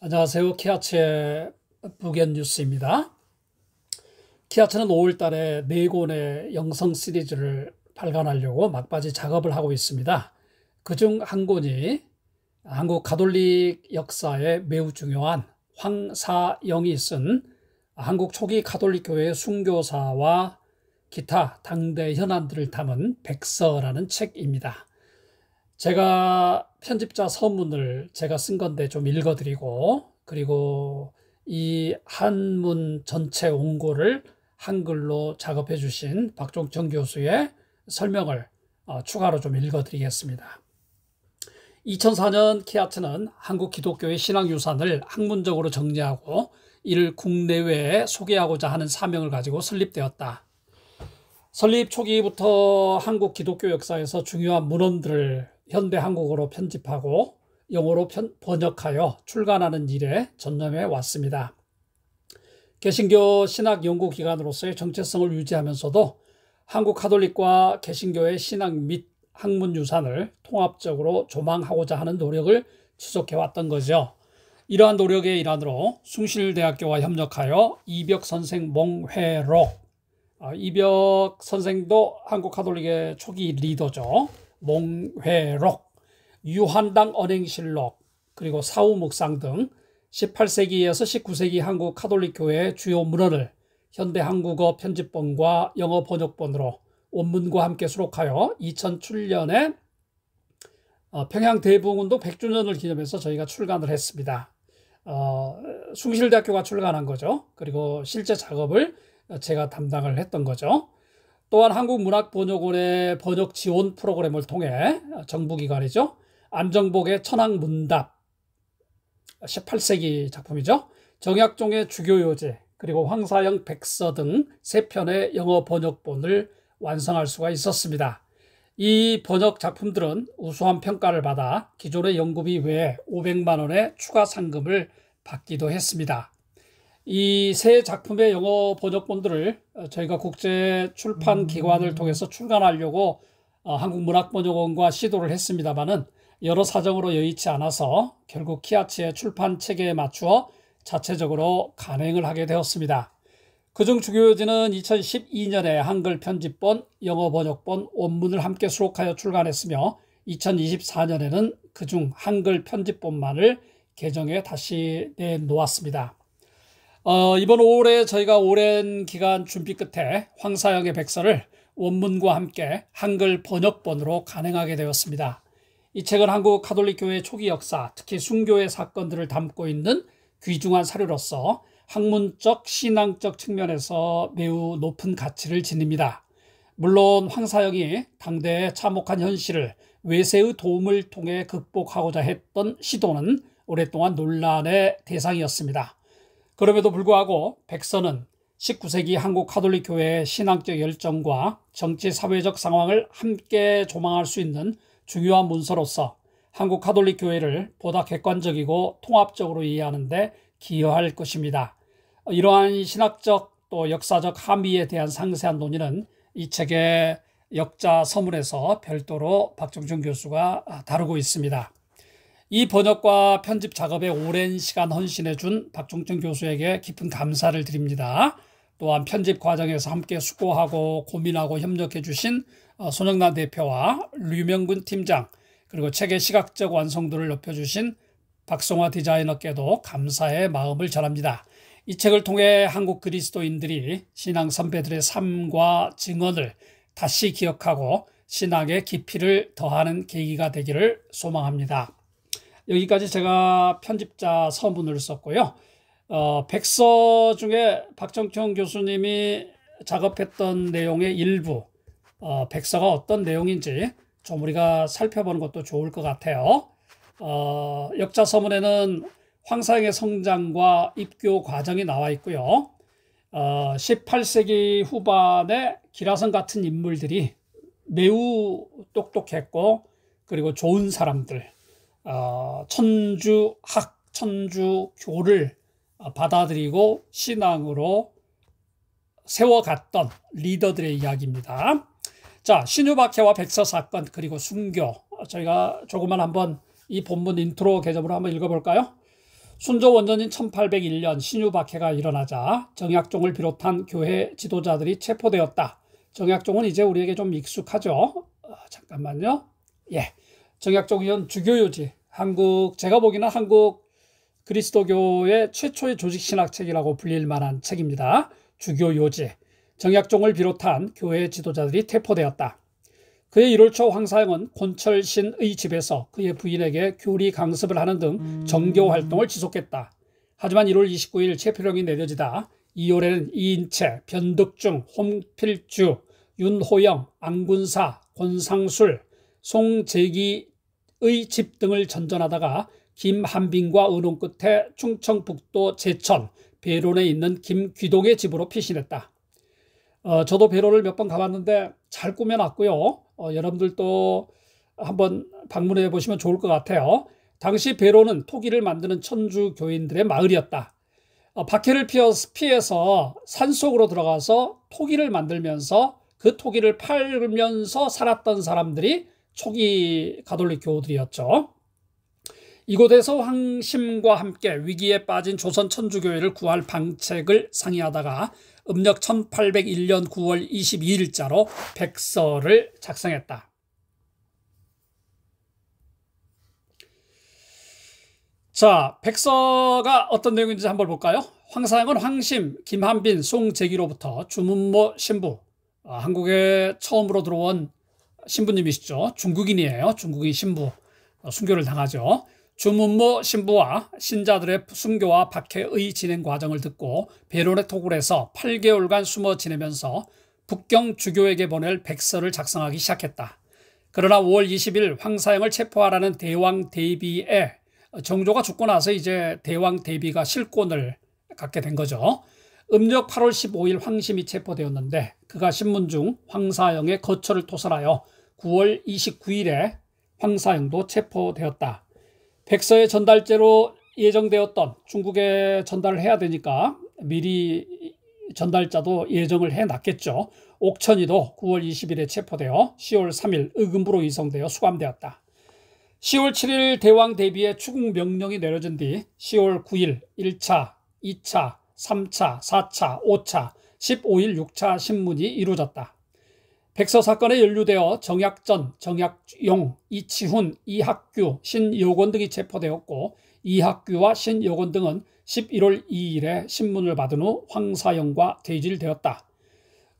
안녕하세요. 키아츠의 북앤 뉴스입니다. 키아츠는 5월 달에 4권의 영성 시리즈를 발간하려고 막바지 작업을 하고 있습니다. 그중 한 권이 한국 가톨릭 역사에 매우 중요한 황사영이 쓴 한국 초기 가톨릭 교회의 순교사와 기타 당대 현안들을 담은 백서라는 책입니다. 제가 편집자 서문을 제가 쓴 건데 좀 읽어드리고, 그리고 이 한문 전체 원고를 한글로 작업해 주신 박종천 교수의 설명을 추가로 좀 읽어드리겠습니다. 2004년 키아츠는 한국 기독교의 신앙유산을 학문적으로 정리하고 이를 국내외에 소개하고자 하는 사명을 가지고 설립되었다. 설립 초기부터 한국 기독교 역사에서 중요한 문헌들을 현대 한국어로 편집하고 영어로 번역하여 출간하는 일에 전념해 왔습니다. 개신교 신학 연구기관으로서의 정체성을 유지하면서도 한국 가톨릭과 개신교의 신학 및 학문 유산을 통합적으로 조망하고자 하는 노력을 지속해왔던 거죠. 이러한 노력의 일환으로 숭실대학교와 협력하여 이벽 선생 몽회록, 이벽 선생도 한국 가톨릭의 초기 리더죠. 몽회록, 유한당 언행실록, 그리고 사후묵상 등 18세기에서 19세기 한국 가톨릭 교회의 주요 문헌을 현대 한국어 편집본과 영어 번역본으로 원문과 함께 수록하여 2007년에 평양대부운동 100주년을 기념해서 저희가 출간을 했습니다. 숭실대학교가 출간한 거죠. 그리고 실제 작업을 제가 담당을 했던 거죠. 또한 한국문학번역원의 번역 지원 프로그램을 통해 정부기관이죠. 안정복의 천황문답, 18세기 작품이죠. 정약종의 주교요제, 그리고 황사영 백서 등 3편의 영어 번역본을 완성할 수가 있었습니다. 이 번역 작품들은 우수한 평가를 받아 기존의 연구비 외에 500만 원의 추가 상금을 받기도 했습니다. 이 세 작품의 영어 번역본들을 저희가 국제 출판 기관을 통해서 출간하려고 한국문학번역원과 시도를 했습니다만은 여러 사정으로 여의치 않아서 결국 키아츠의 출판 체계에 맞추어 자체적으로 간행을 하게 되었습니다. 그중 주교요지는 2012년에 한글 편집본, 영어 번역본, 원문을 함께 수록하여 출간했으며 2024년에는 그중 한글 편집본만을 개정해 다시 내놓았습니다. 이번 5월에 저희가 오랜 기간 준비 끝에 황사영의 백서를 원문과 함께 한글 번역본으로 간행하게 되었습니다. 이 책은 한국 가톨릭 교회의 초기 역사, 특히 순교의 사건들을 담고 있는 귀중한 사료로서 학문적, 신앙적 측면에서 매우 높은 가치를 지닙니다. 물론 황사영이 당대의 참혹한 현실을 외세의 도움을 통해 극복하고자 했던 시도는 오랫동안 논란의 대상이었습니다. 그럼에도 불구하고 백서는 19세기 한국 가톨릭 교회의 신앙적 열정과 정치 사회적 상황을 함께 조망할 수 있는 중요한 문서로서 한국 가톨릭 교회를 보다 객관적이고 통합적으로 이해하는 데 기여할 것입니다. 이러한 신학적 또 역사적 함의에 대한 상세한 논의는 이 책의 역자 서문에서 별도로 박종천 교수가 다루고 있습니다. 이 번역과 편집 작업에 오랜 시간 헌신해 준 박종천 교수에게 깊은 감사를 드립니다. 또한 편집 과정에서 함께 수고하고 고민하고 협력해 주신 손영란 대표와 류명근 팀장, 그리고 책의 시각적 완성도를 높여주신 박송화 디자이너께도 감사의 마음을 전합니다. 이 책을 통해 한국 그리스도인들이 신앙 선배들의 삶과 증언을 다시 기억하고 신앙의 깊이를 더하는 계기가 되기를 소망합니다. 여기까지 제가 편집자 서문을 썼고요. 백서 중에 박정천 교수님이 작업했던 내용의 일부, 백서가 어떤 내용인지 좀 우리가 살펴보는 것도 좋을 것 같아요. 역자 서문에는 황사영의 성장과 입교 과정이 나와 있고요. 18세기 후반에 기라성 같은 인물들이 매우 똑똑했고 그리고 좋은 사람들, 천주학, 천주교를 받아들이고 신앙으로 세워갔던 리더들의 이야기입니다. 자, 신유박해와 백서 사건 그리고 순교, 저희가 조금만 한번 이 본문 인트로 개점으로 한번 읽어볼까요? 순조 원년인 1801년 신유박해가 일어나자 정약종을 비롯한 교회 지도자들이 체포되었다. 정약종은 이제 우리에게 좀 익숙하죠. 잠깐만요. 예, 정약종이면 주교요지. 제가 보기에는 한국 그리스도교의 최초의 조직신학책이라고 불릴 만한 책입니다. 주교요지. 정약종을 비롯한 교회 지도자들이 체포되었다. 그의 1월 초 황사영은 곤철신의 집에서 그의 부인에게 교리 강습을 하는 등 정교 활동을 지속했다. 하지만 1월 29일 체포령이 내려지다 2월에는 이인채, 변덕중, 홍필주, 윤호영, 안군사, 권상술, 송재기의 집 등을 전전하다가 김한빈과 의논 끝에 충청북도 제천, 배론에 있는 김귀동의 집으로 피신했다. 저도 배로를 몇 번 가봤는데 잘 꾸며놨고요. 여러분들도 한번 방문해 보시면 좋을 것 같아요. 당시 배로는 토기를 만드는 천주교인들의 마을이었다. 박해를 피해서 산속으로 들어가서 토기를 만들면서 그 토기를 팔면서 살았던 사람들이 초기 가톨릭 교우들이었죠. 이곳에서 황심과 함께 위기에 빠진 조선 천주교회를 구할 방책을 상의하다가 음력 1801년 9월 22일자로 백서를 작성했다. 자, 백서가 어떤 내용인지 한번 볼까요? 황사영은 황심, 김한빈, 송재기로부터 주문모 신부, 한국에 처음으로 들어온 신부님이시죠. 중국인이에요. 중국인 신부, 순교를 당하죠. 주문모 신부와 신자들의 순교와 박해의 진행 과정을 듣고 배론의 토굴에서 8개월간 숨어 지내면서 북경 주교에게 보낼 백서를 작성하기 시작했다. 그러나 5월 20일 황사영을 체포하라는 대왕 대비에 정조가 죽고 나서 이제 대왕 대비가 실권을 갖게 된 거죠. 음력 8월 15일 황심이 체포되었는데 그가 신문 중 황사영의 거처를 토설하여 9월 29일에 황사영도 체포되었다. 백서의 전달제로 예정되었던 중국에 전달을 해야 되니까 미리 전달자도 예정을 해놨겠죠. 옥천이도 9월 20일에 체포되어 10월 3일 의금부로 이송되어 수감되었다. 10월 7일 대왕 대비의 추궁 명령이 내려진 뒤 10월 9일 1차, 2차, 3차, 4차, 5차, 15일 6차 신문이 이루어졌다. 백서 사건에 연루되어 정약전, 정약용, 이치훈, 이학규, 신여권 등이 체포되었고 이학규와 신여권 등은 11월 2일에 신문을 받은 후 황사영과 대질되었다.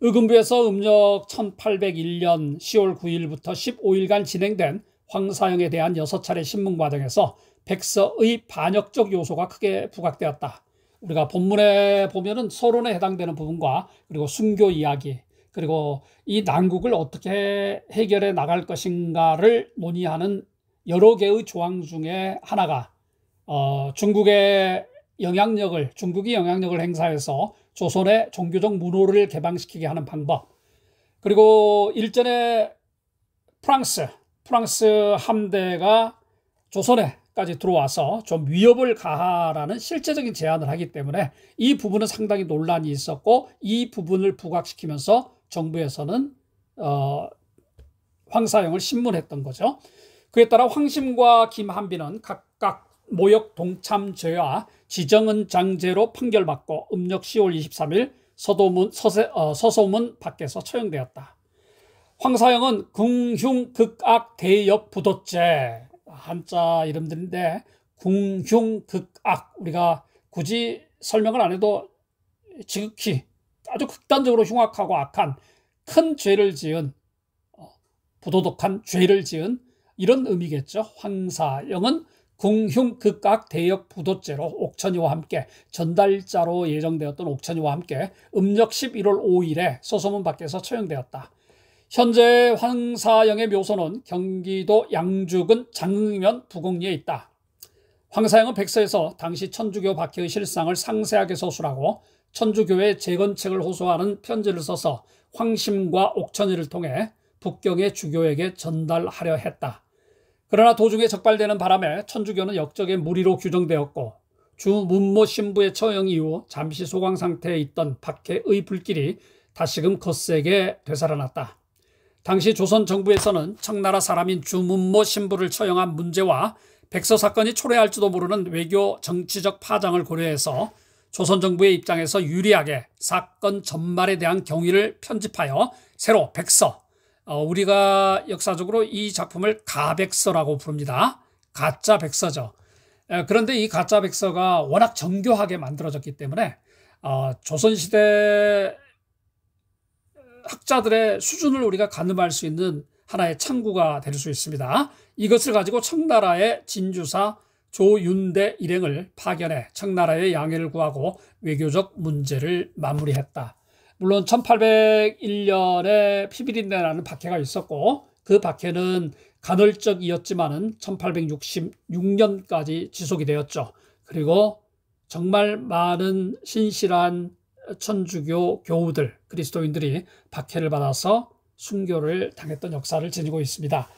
의금부에서 음력 1801년 10월 9일부터 15일간 진행된 황사영에 대한 6차례 신문 과정에서 백서의 반역적 요소가 크게 부각되었다. 우리가 본문에 보면은 서론에 해당되는 부분과 그리고 순교 이야기, 그리고 이 난국을 어떻게 해결해 나갈 것인가를 논의하는 여러 개의 조항 중에 하나가 중국이 영향력을 행사해서 조선의 종교적 문호를 개방시키게 하는 방법, 그리고 일전에 프랑스 함대가 조선에까지 들어와서 좀 위협을 가하라는 실제적인 제안을 하기 때문에 이 부분은 상당히 논란이 있었고 이 부분을 부각시키면서 정부에서는 황사영을 신문했던 거죠. 그에 따라 황심과 김한빈은 각각 모욕 동참죄와 지정은장죄로 판결받고 음력 10월 23일 서소문 밖에서 처형되었다. 황사영은 궁흉극악 대역 부도죄, 한자 이름들인데 궁흉극악, 우리가 굳이 설명을 안 해도 지극히 아주 극단적으로 흉악하고 악한 큰 죄를 지은, 부도덕한 죄를 지은 이런 의미겠죠. 황사영은 궁흉극악 대역 부도죄로 옥천이와 함께 전달자로 예정되었던 옥천이와 함께 음력 11월 5일에 서소문 밖에서 처형되었다. 현재 황사영의 묘소는 경기도 양주군 장흥면 부곡리에 있다. 황사영은 백서에서 당시 천주교 박해의 실상을 상세하게 서술하고 천주교의 재건책을 호소하는 편지를 써서 황심과 옥천이를 통해 북경의 주교에게 전달하려 했다. 그러나 도중에 적발되는 바람에 천주교는 역적의 무리로 규정되었고 주문모 신부의 처형 이후 잠시 소강 상태에 있던 박해의 불길이 다시금 거세게 되살아났다. 당시 조선 정부에서는 청나라 사람인 주문모 신부를 처형한 문제와 백서 사건이 초래할지도 모르는 외교 정치적 파장을 고려해서 조선 정부의 입장에서 유리하게 사건 전말에 대한 경위를 편집하여 새로 백서, 우리가 역사적으로 이 작품을 가백서라고 부릅니다. 가짜 백서죠. 그런데 이 가짜 백서가 워낙 정교하게 만들어졌기 때문에 조선시대 학자들의 수준을 우리가 가늠할 수 있는 하나의 창구가 될 수 있습니다. 이것을 가지고 청나라의 진주사 조윤대 일행을 파견해 청나라의 양해를 구하고 외교적 문제를 마무리했다. 물론 1801년에 피비린내라는 박해가 있었고 그 박해는 간헐적이었지만은 1866년까지 지속이 되었죠. 그리고 정말 많은 신실한 천주교 교우들, 그리스도인들이 박해를 받아서 순교를 당했던 역사를 지니고 있습니다.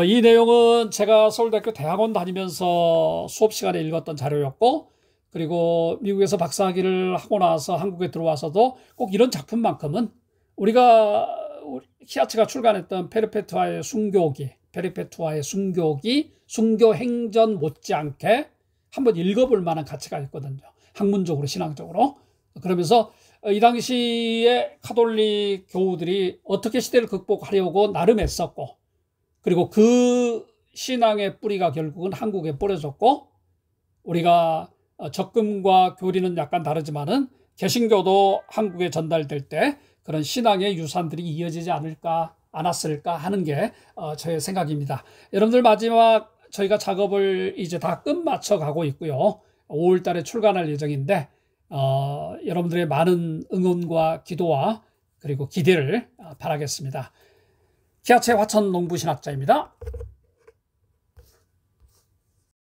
이 내용은 제가 서울대학교 대학원 다니면서 수업 시간에 읽었던 자료였고, 그리고 미국에서 박사학위를 하고 나서 한국에 들어와서도 꼭 이런 작품만큼은 우리가 히아츠가 출간했던 페르페투아의 순교기, 순교행전 못지않게 한번 읽어볼 만한 가치가 있거든요. 학문적으로, 신앙적으로. 그러면서 이 당시에 카톨릭 교우들이 어떻게 시대를 극복하려고 나름 애썼고, 그리고 그 신앙의 뿌리가 결국은 한국에 뿌려졌고, 우리가 적금과 교리는 약간 다르지만은 개신교도 한국에 전달될 때 그런 신앙의 유산들이 이어지지 않았을까 하는 게 저의 생각입니다. 여러분들 마지막 저희가 작업을 이제 다 끝마쳐 가고 있고요. 5월 달에 출간할 예정인데 여러분들의 많은 응원과 기도와 그리고 기대를 바라겠습니다. 키아체 화천 농부신학자입니다.